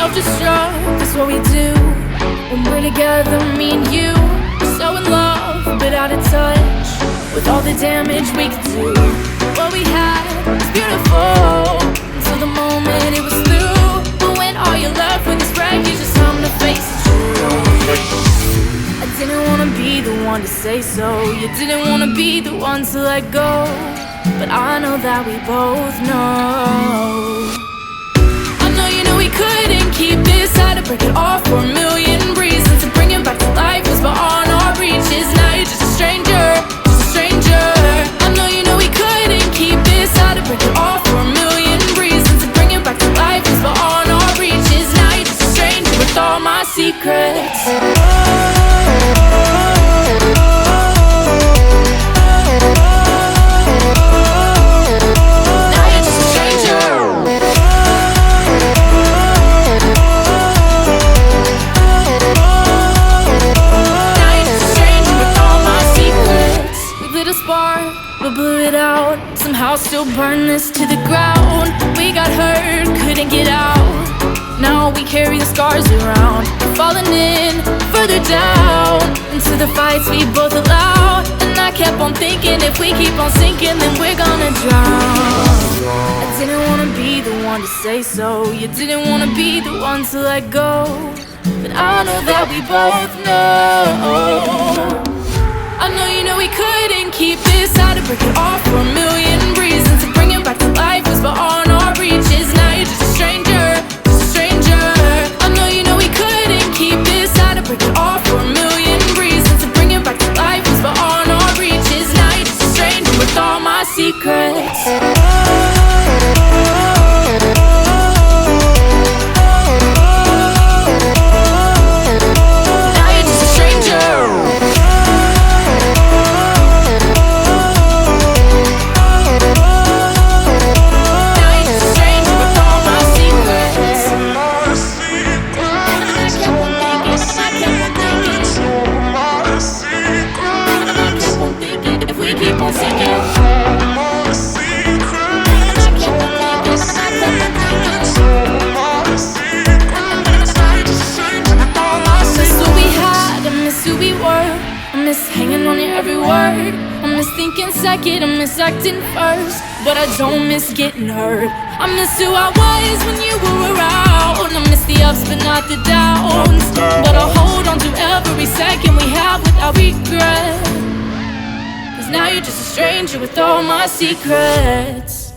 self-destruct, that's what we do. When we're together, me and you, we're so in love, but out of touch with all the damage we could do. What we had was beautiful until the moment it was through. But when all you're left with is wreckage, it's time to face the truth. I didn't wanna be the one to say so. You didn't wanna be the one to let go. But I know that we both know. I know you know we couldn't keep this. Had to break it off for a million reasons. To bring it back to life was beyond our reaches. Now you're just a stranger, just a stranger. I know you know we couldn't keep this. Had to break it off for a million reasons. To bring it back to life was beyond our reaches. Now you're just a stranger with all my secrets. But blew it out, somehow still burn this to the ground. We got hurt, couldn't get out. Now we carry the scars around. Falling in, further down into the fights we both allow. And I kept on thinking, if we keep on sinking, then we're gonna drown. I didn't wanna be the one to say so. You didn't wanna be the one to let go. But I know that we both know. I know you know we couldn't keep this. Had to break it off for a million reasons. To bring it back to life was beyond our reaches. Now you're just a stranger, just a stranger. I know you know we couldn't keep this. Had to break it off for a million reasons. To bring it back to life was beyond our reaches. Now you're just a stranger with all my secrets. Second, I miss acting first, but I don't miss getting hurt. I miss who I was when you were around. I miss the ups but not the downs. But I'll hold on to every second we have without regret. 'Cause now you're just a stranger with all my secrets.